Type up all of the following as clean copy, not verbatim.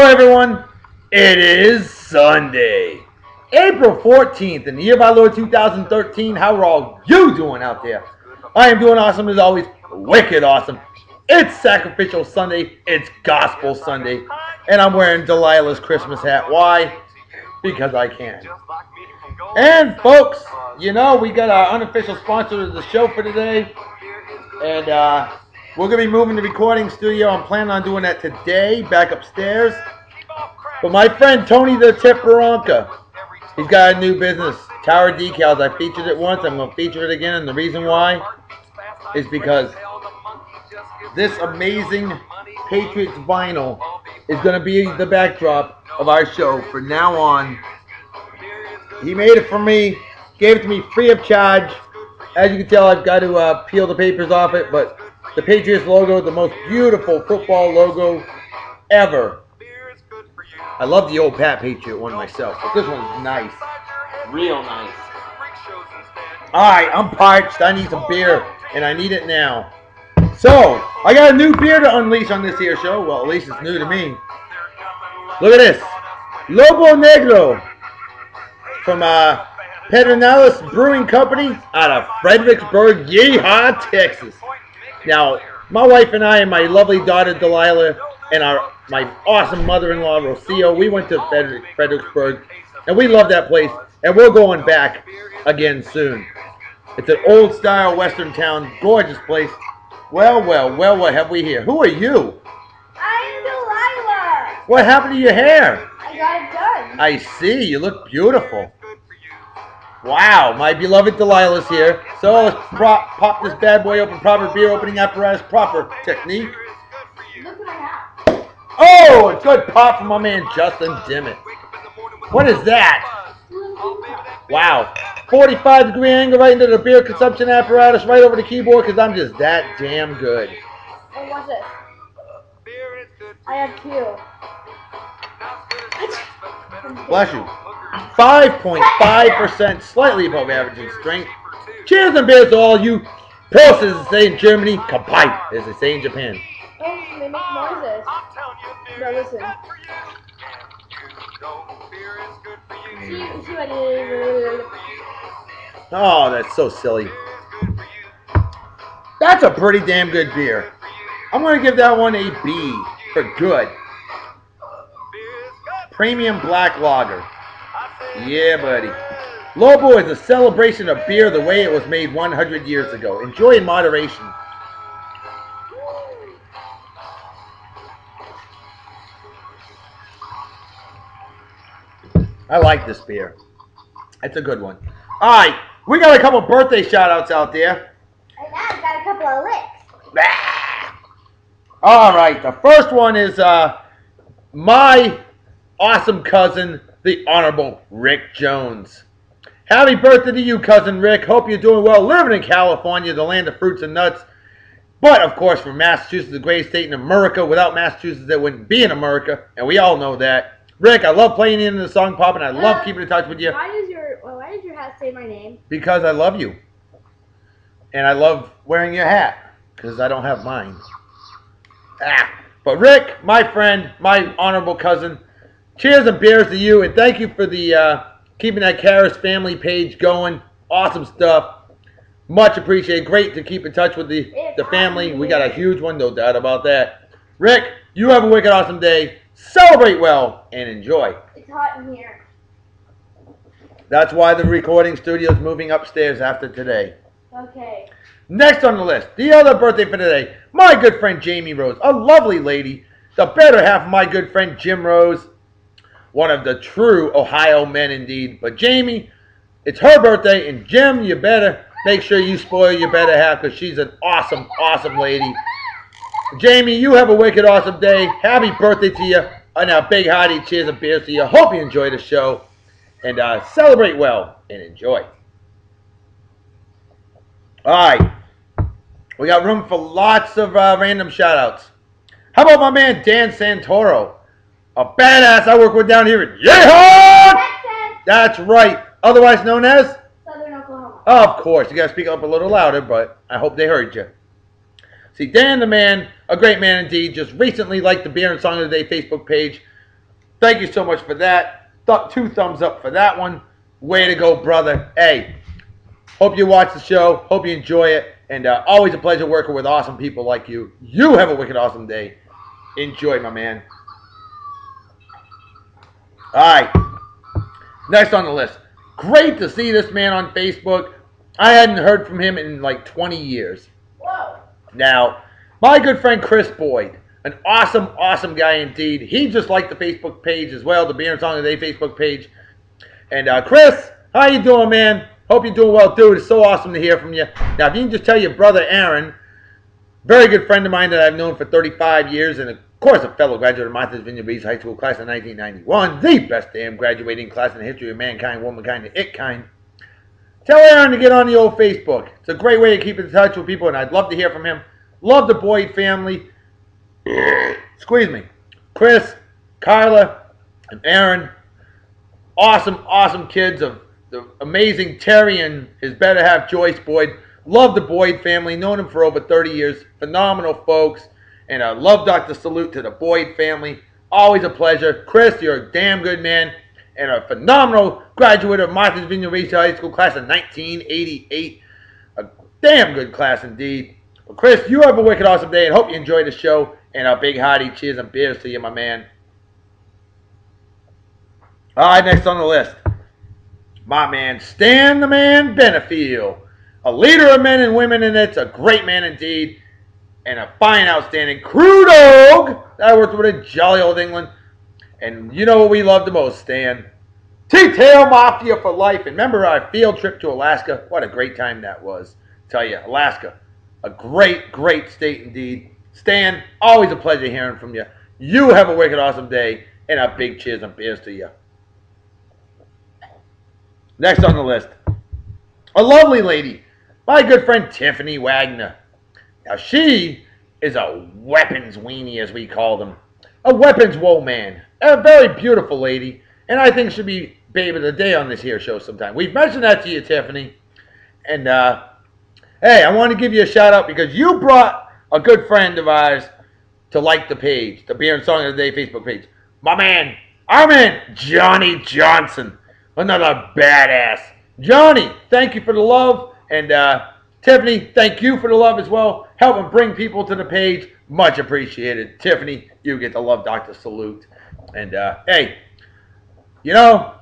Hello everyone, it is Sunday, April 14th in the year of our Lord 2013. How are all you doing out there? I am doing awesome as always, wicked awesome. It's Sacrificial Sunday, it's Gospel Sunday, and I'm wearing Delilah's Christmas hat. Why? Because I can. And folks, you know, we got our unofficial sponsor of the show for today, and we're going to be moving the recording studio. I'm planning on doing that today, back upstairs. But my friend Tony the Tip Baronka, he's got a new business, Tower Decals. I featured it once. I'm going to feature it again. And the reason why is because this amazing Patriots vinyl is going to be the backdrop of our show from now on. He made it for me, gave it to me free of charge. As you can tell, I've got to peel the papers off it, but the Patriots logo, the most beautiful football logo ever. I love the old Pat Patriot one myself, but this one's nice. Real nice. Alright, I'm parched. I need some beer, and I need it now. So, I got a new beer to unleash on this here show. Well, at least it's new to me. Look at this. Lobo Negro from Pedernales Brewing Company out of Fredericksburg, Yeehaw, Texas. Now, my wife and I and my lovely daughter Delilah and my awesome mother-in-law Rocio, we went to Fredericksburg, and we love that place, and we're going back again soon. It's an old-style western town, gorgeous place. Well, what have we here? Who are you? I'm Delilah. What happened to your hair? I got it done. I see, you look beautiful. Wow, my beloved Delilah's here. So let's pop this bad boy open. Proper beer opening apparatus, proper technique. Look at my hat. Oh, a good pop from my man Justin Dimmitt. What is that? Wow, 45-degree angle right into the beer consumption apparatus, right over the keyboard, because I'm just that damn good. Oh, what's this? I have two. Bless you. 5.5%, slightly above average in strength. Cheers and beers to all you pros, as they say in Germany, Kapai, as they say in Japan. Oh, they make noises. No, listen. See what it is. Oh, that's so silly. That's a pretty damn good beer. I'm going to give that one a B for good. Premium black lager. Yeah, buddy. Lobo is a celebration of beer the way it was made 100 years ago. Enjoy in moderation. I like this beer. It's a good one. Alright, we got a couple birthday shout-outs out there. And I've got a couple of licks. Alright, the first one is my awesome cousin, the Honorable Rick Jones. Happy birthday to you, Cousin Rick. Hope you're doing well living in California, the land of fruits and nuts. But, of course, from Massachusetts, the greatest state in America. Without Massachusetts, it wouldn't be in America. And we all know that. Rick, I love playing in the song pop, and I love keeping in touch with you. Why does your hat say my name? Because I love you. And I love wearing your hat. Because I don't have mine. But Rick, my friend, my honorable cousin, cheers and beers to you, and thank you for the keeping that Karras family page going. Awesome stuff. Much appreciated. Great to keep in touch with the family. We got a huge one, no doubt about that. Rick, you have a wicked awesome day. Celebrate well and enjoy. It's hot in here. That's why the recording studio is moving upstairs after today. Okay. Next on the list, the other birthday for today, my good friend Jamie Rose, a lovely lady, the better half of my good friend Jim Rose. One of the true Ohio men indeed. But Jamie, it's her birthday, and Jim, you better make sure you spoil your better half because she's an awesome, awesome lady. Jamie, you have a wicked awesome day. Happy birthday to you. And a big hearty cheers and beers to you. Hope you enjoy the show. And celebrate well and enjoy. Alright. We got room for lots of random shout-outs. How about my man Dan Santoro? A badass I work with down here in Yeehaw! That's right. Otherwise known as? Southern Oklahoma. Of course. You got to speak up a little louder, but I hope they heard you. See, Dan the man, a great man indeed, just recently liked the Beer and Song of the Day Facebook page. Thank you so much for that. 2 thumbs up for that one. Way to go, brother. Hey, hope you watch the show. Hope you enjoy it. And always a pleasure working with awesome people like you. You have a wicked awesome day. Enjoy, my man. All right. Next on the list. Great to see this man on Facebook. I hadn't heard from him in like 20 years. Whoa. Now, my good friend Chris Boyd. An awesome, awesome guy indeed. He just liked the Facebook page as well, the Beer and Song of the Day Facebook page. And Chris, how you doing, man? Hope you're doing well, dude. It's so awesome to hear from you. Now, if you can just tell your brother Aaron, very good friend of mine that I've known for 35 years, and of course a fellow graduate of Martha's Vineyard Beach High School class of 1991, the best damn graduating class in the history of mankind, womankind, and it-kind. Tell Aaron to get on the old Facebook. It's a great way to keep in touch with people, and I'd love to hear from him. Love the Boyd family. Squeeze me. Chris, Kyla, and Aaron. Awesome, awesome kids of the amazing Terry and his better half Joyce Boyd. Love the Boyd family. Known them for over 30 years. Phenomenal folks. And I love Dr. Salute to the Boyd family. Always a pleasure. Chris, you're a damn good man. And a phenomenal graduate of Martha's Vineyard Beach High School class of 1988. A damn good class indeed. Well, Chris, you have a wicked awesome day and hope you enjoy the show. And a big hearty cheers and beers to you, my man. All right, next on the list. My man, Stan the Man Benefield. A leader of men and women, and it's a great man indeed. And a fine, outstanding crew dog that I worked with in jolly old England. And you know what we love the most, Stan? T-Tail Mafia for life. And remember our field trip to Alaska? What a great time that was. Tell you, Alaska, a great, great state indeed. Stan, always a pleasure hearing from you. You have a wicked awesome day, and a big cheers and beers to you. Next on the list, a lovely lady, my good friend Tiffany Wagner. Now she is a weapons weenie, as we call them. A weapons woe man. A very beautiful lady, and I think should be babe of the day on this here show sometime. We've mentioned that to you, Tiffany. And, hey, I want to give you a shout out because you brought a good friend of ours to like the page, the Beer and Song of the Day Facebook page. My man, our man, Johnny Johnson. Another badass. Johnny, thank you for the love. And Tiffany, thank you for the love as well. Helping bring people to the page. Much appreciated. Tiffany, you get the love, Dr. Salute. And hey, you know,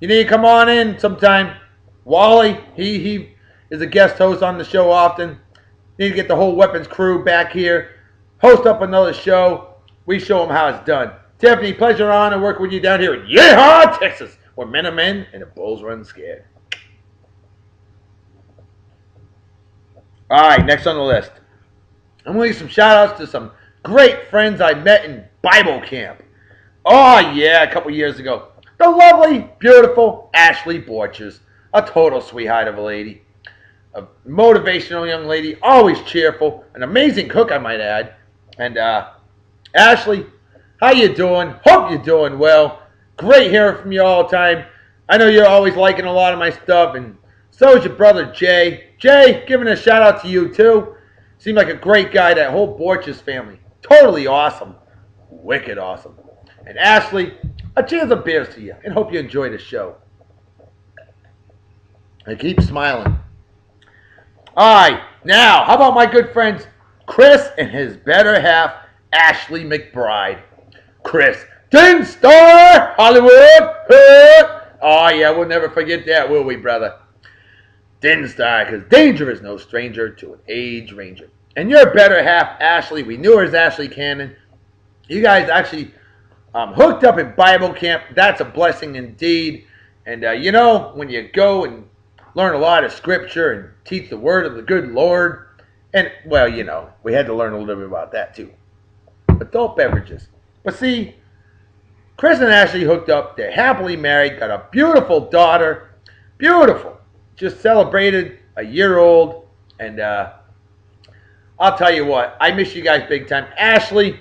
you need to come on in sometime. Wally, he is a guest host on the show often. Need to get the whole weapons crew back here. Host up another show. We show them how it's done. Tiffany, pleasure and honor working with you down here in Yeehaw, Texas, where men are men and the bulls run scared. All right, next on the list. I'm going to give some shout-outs to some great friends I met in Bible camp. Oh, yeah, a couple years ago. The lovely, beautiful Ashley Borchers. A total sweetheart of a lady. A motivational young lady, always cheerful, an amazing cook, I might add. And Ashley, how you doing? Hope you're doing well. Great hearing from you all the time. I know you're always liking a lot of my stuff, and so is your brother Jay. Jay, giving a shout out to you too. Seemed like a great guy, that whole Borchers family. Totally awesome. Wicked awesome. And Ashley, a cheers of beers to you, and hope you enjoy the show. And keep smiling. Alright, now, how about my good friends Chris and his better half, Ashley McBride. Chris, Tin Star, Hollywood, oh yeah, we'll never forget that, will we, brother? Tin Star, because danger is no stranger to an age ranger. And your better half, Ashley, we knew her as Ashley Cannon. You guys actually hooked up at Bible camp. That's a blessing indeed. And you know, when you go and learn a lot of scripture and teach the word of the good Lord. And, well, you know, we had to learn a little bit about that too. Adult beverages. But see, Chris and Ashley hooked up. They're happily married. Got a beautiful daughter. Beautiful. Just celebrated a year old. And I'll tell you what. I miss you guys big time. Ashley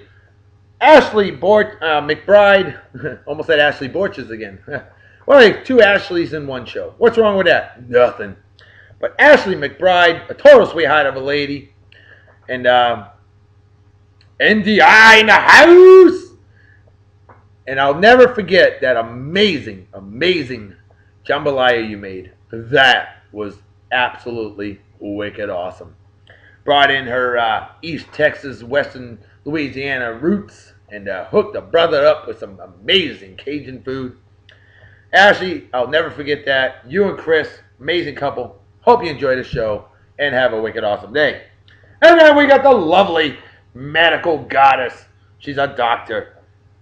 McBride. Almost said Ashley Borchers again. Well, like 2 Ashleys in one show. What's wrong with that? Nothing. But Ashley McBride, a total sweetheart of a lady. And NDI in the house. And I'll never forget that amazing, amazing jambalaya you made. That was absolutely wicked awesome. Brought in her East Texas, Western Louisiana roots and hooked a brother up with some amazing Cajun food. Ashley, I'll never forget that. You and Chris, amazing couple. Hope you enjoy the show and have a wicked awesome day. And then we got the lovely medical goddess. She's a doctor.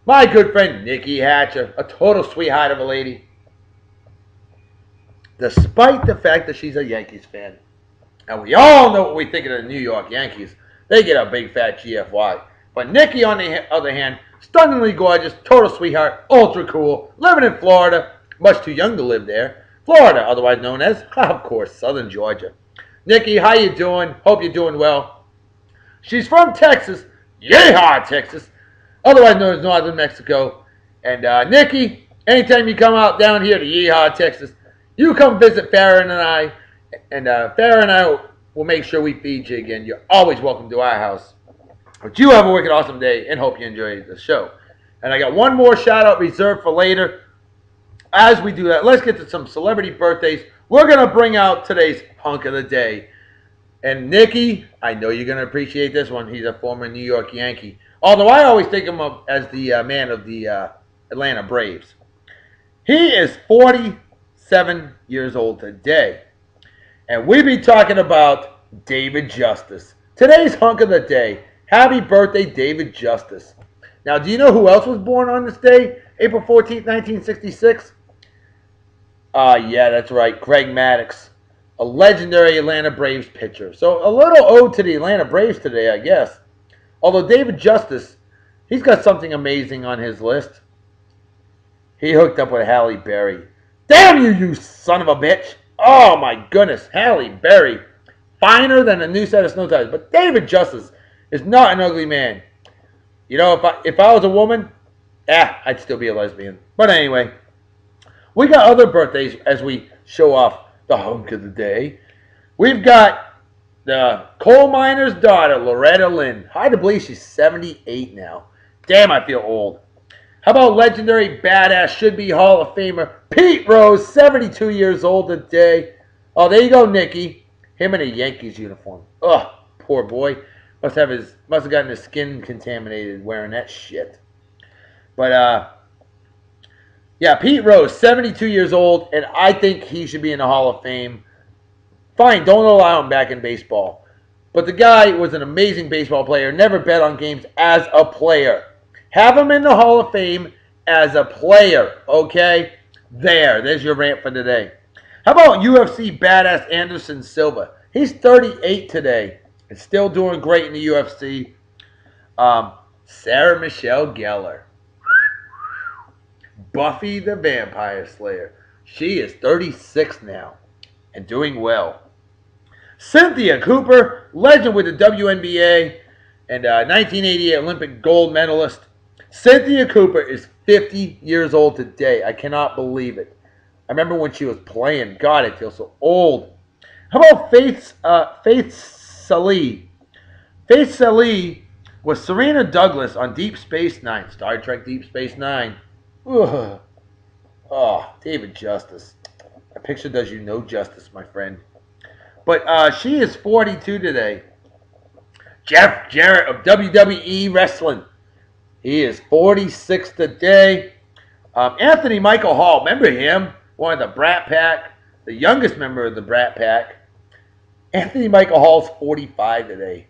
My good friend Nikki Hatcher, a total sweetheart of a lady. Despite the fact that she's a Yankees fan. And we all know what we think of the New York Yankees. They get a big fat GFY. But Nikki, on the other hand, stunningly gorgeous, total sweetheart, ultra cool, living in Florida, much too young to live there. Florida, otherwise known as, of course, Southern Georgia. Nikki, how you doing? Hope you're doing well. She's from Texas, Yeehaw, Texas, otherwise known as Northern Mexico. And Nikki, anytime you come out down here to Yeehaw, Texas, you come visit Farrah and I, and Farrah and I will make sure we feed you again. You're always welcome to our house. But you have a wicked awesome day and hope you enjoy the show. And I got one more shout out reserved for later. As we do that, let's get to some celebrity birthdays. We're going to bring out today's hunk of the day. And Nikki, I know you're going to appreciate this one. He's a former New York Yankee. Although I always think of him as the man of the Atlanta Braves. He is 47 years old today. And we be talking about David Justice. Today's hunk of the day. Happy birthday, David Justice. Now, do you know who else was born on this day? April 14th, 1966? Yeah, that's right. Greg Maddux, a legendary Atlanta Braves pitcher. So a little ode to the Atlanta Braves today, I guess. Although David Justice, he's got something amazing on his list. He hooked up with Halle Berry. Damn you, you son of a bitch. Oh, my goodness. Halle Berry. Finer than a new set of snow tires. But David Justice is not an ugly man. You know, if I was a woman, I'd still be a lesbian. But anyway, we got other birthdays as we show off the hunk of the day. We've got the coal miner's daughter, Loretta Lynn. Hard to believe she's 78 now. Damn, I feel old. How about legendary badass should-be Hall of Famer Pete Rose, 72 years old today. Oh, there you go, Nikki. Him in a Yankees uniform. Ugh, poor boy. Must have gotten his skin contaminated wearing that shit. But yeah, Pete Rose, 72 years old, and I think he should be in the Hall of Fame. Fine, don't allow him back in baseball. But the guy was an amazing baseball player, never bet on games as a player. Have him in the Hall of Fame as a player, okay? There's your rant for today. How about UFC badass Anderson Silva? He's 38 today and still doing great in the UFC. Sarah Michelle Gellar. Buffy the Vampire Slayer. She is 36 now and doing well. Cynthia Cooper, legend with the WNBA and 1988 Olympic gold medalist. Cynthia Cooper is 50 years old today. I cannot believe it. I remember when she was playing. God, I feel so old. How about Faith Sallee? Faith Sallee was Serena Douglas on Deep Space Nine. Star Trek Deep Space Nine. Ugh. Oh, David Justice. That picture does you no justice, my friend. But she is 42 today. Jeff Jarrett of WWE Wrestling. He is 46 today. Anthony Michael Hall. Remember him? One of the Brat Pack. The youngest member of the Brat Pack. Anthony Michael Hall's 45 today.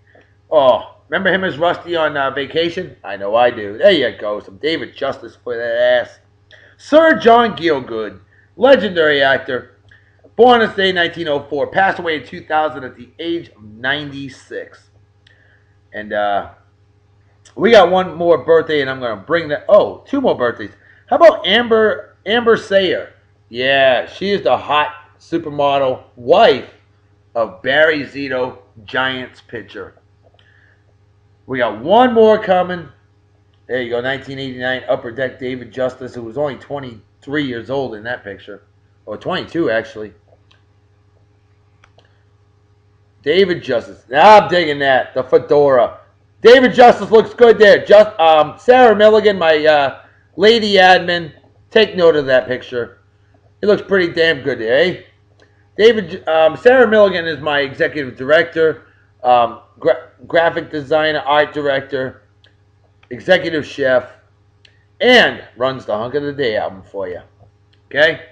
Oh, remember him as Rusty on Vacation? I know I do. There you go. Some David Justice for that ass. Sir John Gielgud. Legendary actor. Born this day, 1904. Passed away in 2000 at the age of 96. And we got one more birthday, and I'm going to bring that. Oh, two more birthdays. How about Amber Sayer? Yeah, she is the hot supermodel wife of Barry Zito, Giants pitcher. We got one more coming. There you go, 1989 Upper Deck David Justice, who was only 23 years old in that picture. Or 22, actually. David Justice. Now I'm digging that. The fedora. David Justice looks good there. Sarah Milligan, my Lady admin, take note of that picture. It looks pretty damn good there, eh? Sarah Milligan is my executive director, graphic designer, art director, executive chef, and runs the Hunk of the Day album for you. Okay?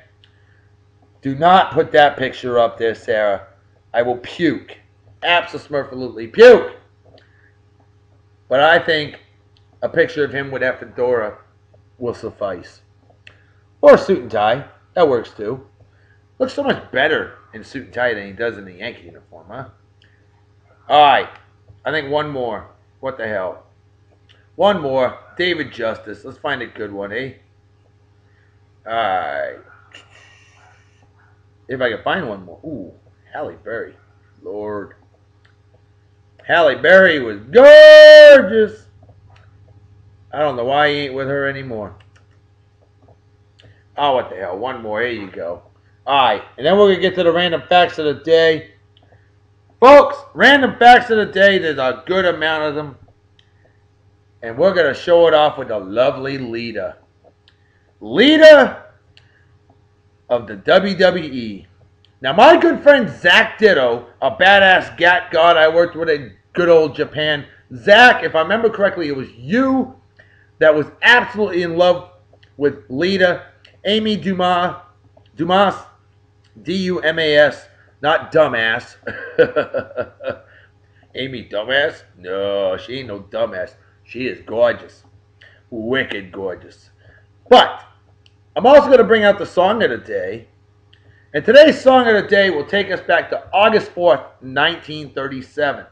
Do not put that picture up there, Sarah. I will puke. Absolutely puke. But I think a picture of him with that fedora will suffice. Or a suit and tie. That works too. Looks so much better in suit and tie than he does in the Yankee uniform, huh? Alright. I think one more. What the hell? One more. David Justice. Let's find a good one, eh? Alright. If I can find one more. Ooh. Halle Berry. Lord. Halle Berry was gorgeous. I don't know why he ain't with her anymore. Oh, what the hell. One more. Here you go. Alright. And then we're going to get to the random facts of the day. Folks, random facts of the day. There's a good amount of them. And we're going to show it off with the lovely Lita. Lita of the WWE. Now, my good friend Zach Ditto, a badass gat god I worked with in good old Japan. Zach, if I remember correctly, it was you that was absolutely in love with Lita. Amy Dumas, D-U-M-A-S, not dumbass. Amy Dumbass? No, she ain't no dumbass. She is gorgeous. Wicked gorgeous. But I'm also going to bring out the song of the day. And today's song of the day will take us back to August 4th, 1937.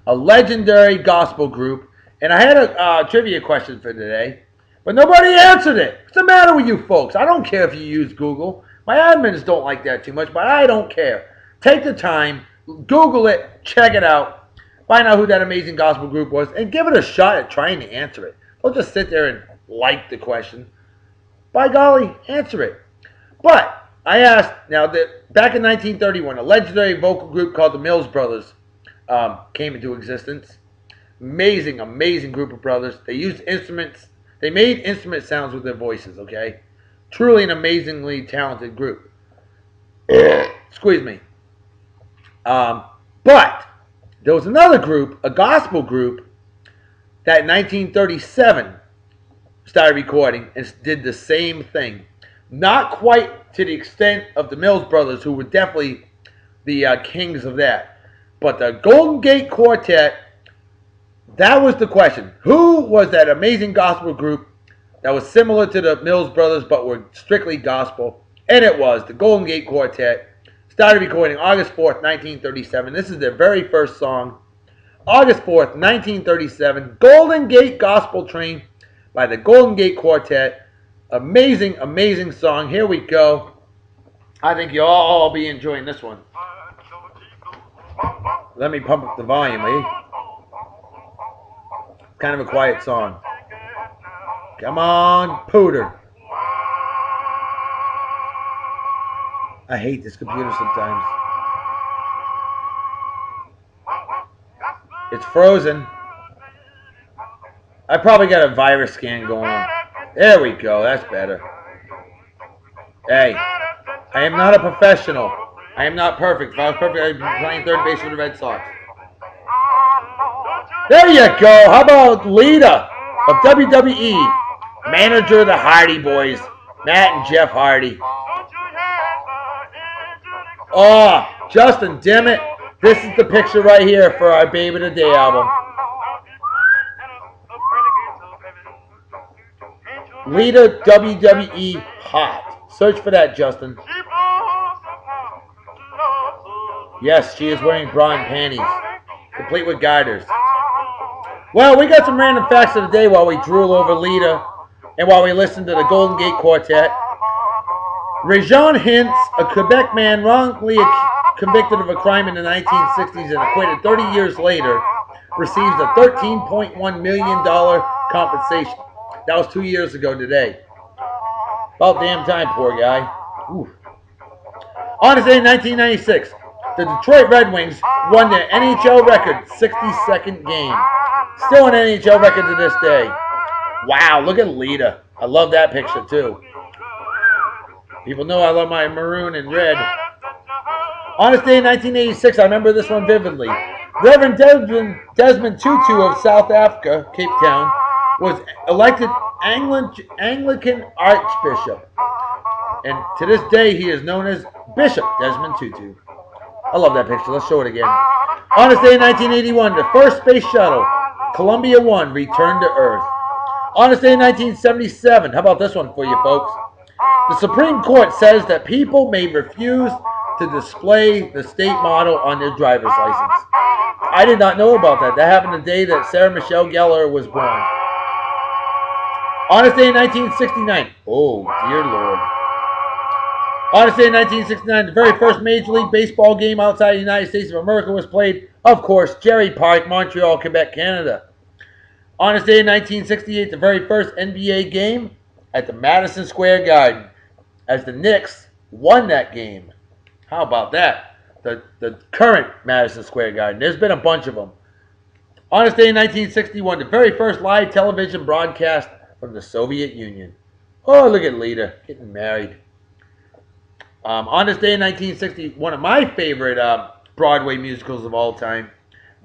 A legendary gospel group. And I had a trivia question for today. But nobody answered it. What's the matter with you folks? I don't care if you use Google. My admins don't like that too much, but I don't care. Take the time. Google it. Check it out. Find out who that amazing gospel group was. And give it a shot at trying to answer it. Don't just sit there and like the question. By golly, answer it. But I asked, now that back in 1931, a legendary vocal group called the Mills Brothers came into existence. Amazing, amazing group of brothers. They used instruments. They made instrument sounds with their voices, okay? Truly an amazingly talented group. Excuse me. But there was another group, a gospel group, that in 1937 started recording and did the same thing. Not quite to the extent of the Mills Brothers, who were definitely the kings of that. But the Golden Gate Quartet, that was the question. Who was that amazing gospel group that was similar to the Mills Brothers but were strictly gospel? And it was the Golden Gate Quartet. Started recording August 4th, 1937. This is their very first song. August 4th, 1937. Golden Gate Gospel Train by the Golden Gate Quartet. Amazing, amazing song. Here we go. I think you'll all be enjoying this one. Let me pump up the volume, eh? Kind of a quiet song. Come on, Pooter. I hate this computer sometimes. It's frozen. I probably got a virus scan going on. There we go. That's better. Hey, I am not a professional. I am not perfect. If I was perfect, I'd be playing third base for the Red Sox. There you go. How about Lita of WWE, manager of the Hardy Boys, Matt and Jeff Hardy. Oh, Justin, damn it. This is the picture right here for our Babe of the Day album. Lita WWE Hot. Search for that, Justin. Yes, she is wearing bra and panties, complete with garters. Well, we got some random facts of the day while we drool over Lita and while we listen to the Golden Gate Quartet. Réjean Hintz, a Quebec man wrongfully convicted of a crime in the 1960s and acquitted 30 years later, receives a $13.1 million compensation. That was 2 years ago today. About damn time, poor guy. Ooh. On this day in 1996, the Detroit Red Wings won their NHL record 62nd game. Still an NHL record to this day. Wow, look at Lita. I love that picture too. People know I love my maroon and red. On this day in 1986, I remember this one vividly. Reverend Desmond Tutu of South Africa, Cape Town, was elected Anglican Archbishop. And to this day, he is known as Bishop Desmond Tutu. I love that picture. Let's show it again. On this day in 1981, the first space shuttle, Columbia 1, returned to Earth. On this day in 1977, how about this one for you folks? The Supreme Court says that people may refuse to display the state motto on their driver's license. I did not know about that. That happened the day that Sarah Michelle Gellar was born. On this day in 1969, oh dear Lord. On this day in 1969, the very first Major League Baseball game outside the United States of America was played, of course, Jerry Park, Montreal, Quebec, Canada. On this day in 1968, the very first NBA game at the Madison Square Garden, as the Knicks won that game. How about that? The current Madison Square Garden. There's been a bunch of them. On this day in 1961, the very first live television broadcast from the Soviet Union. Oh, look at Lita getting married. On this day in 1960, one of my favorite Broadway musicals of all time,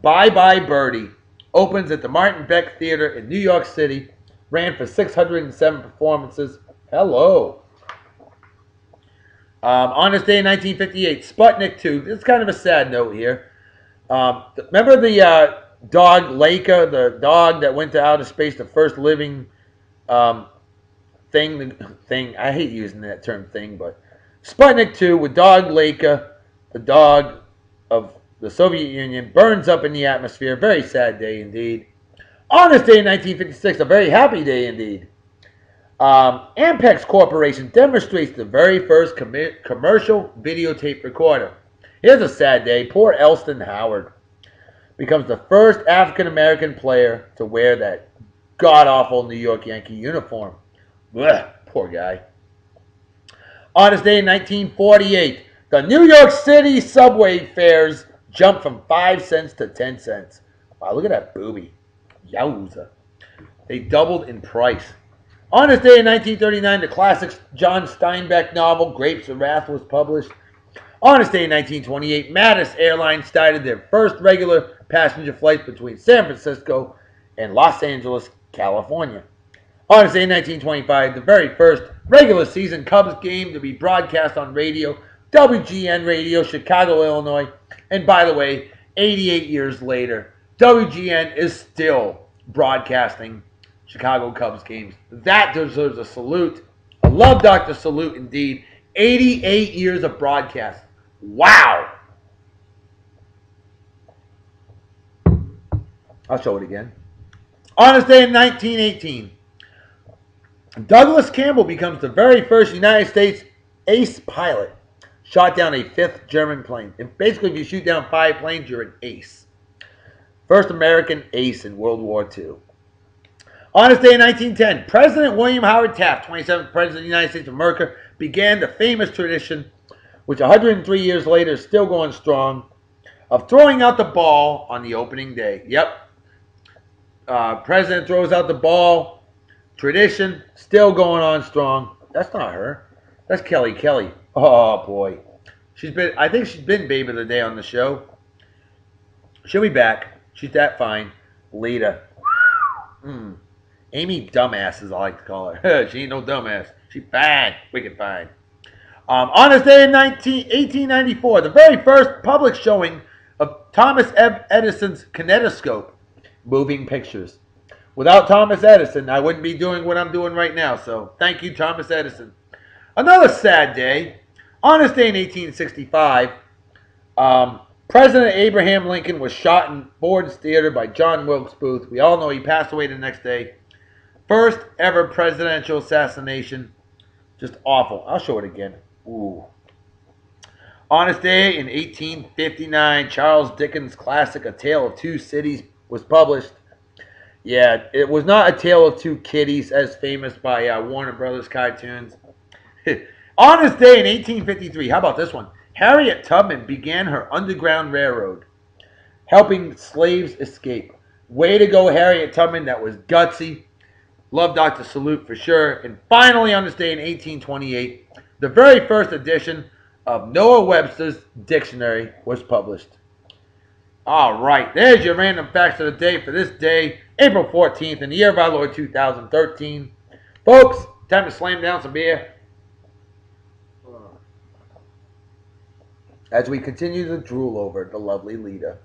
Bye Bye Birdie, opens at the Martin Beck Theater in New York City, ran for 607 performances. Hello. On this day in 1958, Sputnik 2. This is kind of a sad note here. Remember the dog Leica, the dog that went to outer space, the first living thing. I hate using that term thing, but Sputnik 2 with dog Leica, the dog of the Soviet Union, burns up in the atmosphere. Very sad day indeed. On this day in 1956, a very happy day indeed. Ampex Corporation demonstrates the very first commercial videotape recorder. Here's a sad day. Poor Elston Howard becomes the first African-American player to wear that god-awful New York Yankee uniform. Blech, poor guy. On this day in 1948, the New York City subway fares jumped from 5 cents to 10 cents. Wow, look at that booby. Yowza. They doubled in price. On this day in 1939, the classic John Steinbeck novel, Grapes of Wrath, was published. On this day in 1928, Mattis Airlines started their first regular passenger flight between San Francisco and Los Angeles, California. On this day in 1925, the very first regular season Cubs game to be broadcast on radio, WGN Radio, Chicago, Illinois. And by the way, 88 years later, WGN is still broadcasting Chicago Cubs games. That deserves a salute. I love Dr. Salute indeed. 88 years of broadcast. Wow. I'll show it again. On this day in 1918, Douglas Campbell becomes the very first United States ace pilot. Shot down a 5th German plane. And basically, if you shoot down 5 planes, you're an ace. First American ace in World War II. On this day in 1910, President William Howard Taft, 27th President of the United States of America, began the famous tradition, which 103 years later is still going strong, of throwing out the ball on the opening day. Yep. President throws out the ball. Tradition, still going on strong. That's not her. That's Kelly Kelly. Oh, boy. I think she's been Babe of the Day on the show. She'll be back. She's that fine. Lita. Amy Dumbass, as I like to call her. She ain't no dumbass. She fine. Wicked fine. On this day in 1894, the very first public showing of Thomas Edison's kinetoscope, moving pictures. Without Thomas Edison, I wouldn't be doing what I'm doing right now. So thank you, Thomas Edison. Another sad day. On this day in 1865, President Abraham Lincoln was shot in Ford's Theater by John Wilkes Booth. We all know he passed away the next day. First ever presidential assassination. Just awful. I'll show it again. Ooh. On this day in 1859, Charles Dickens' classic A Tale of Two Cities was published. Yeah, it was not A Tale of Two Kitties, as famous by Warner Brothers cartoons. On this day in 1853, how about this one? Harriet Tubman began her Underground Railroad, helping slaves escape. Way to go, Harriet Tubman. That was gutsy. Love Dr. Salute for sure. And finally, on this day in 1828, the very first edition of Noah Webster's dictionary was published. All right, there's your random facts of the day for this day, April 14th, in the year of our Lord 2013. Folks, time to slam down some beer as we continue to drool over the lovely Lita,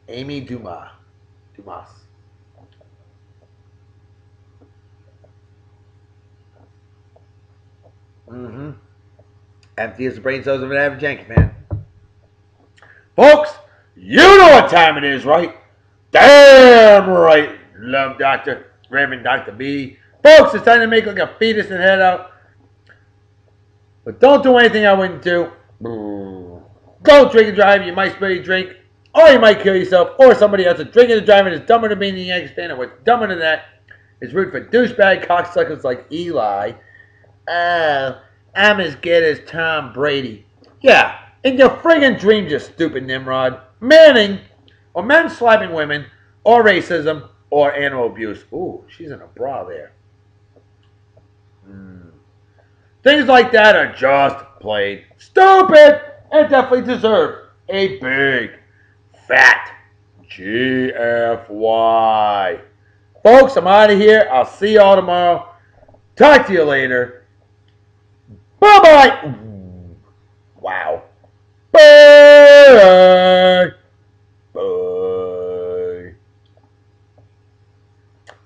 Amy Dumas. Empty as the brain cells of an average Yankee fan. Folks, you know what time it is, right? Damn right, Love Doctor, Reverend Dr. B. Folks, it's time to make like a fetus and head out. But don't do anything I wouldn't do. Don't drink and drive. You might spill your drink, or you might kill yourself, or somebody else. Drinking and driving is dumber than being a Yankees fan, and what's dumber than that is root for douchebag cocksuckers like Eli. I'm as good as Tom Brady. Yeah, in your friggin' dreams, you stupid Nimrod. Manning, or men slapping women, or racism, or animal abuse. Ooh, she's in a bra there. Things like that are just plain stupid and definitely deserve a big, fat GFY. Folks, I'm out of here. I'll see y'all tomorrow. Talk to you later. Bye-bye. Wow. Bye. Bye.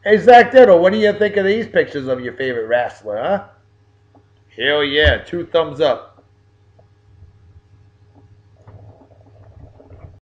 Hey, Zach Diddle, what do you think of these pictures of your favorite wrestler, huh? Hell yeah, 2 thumbs up.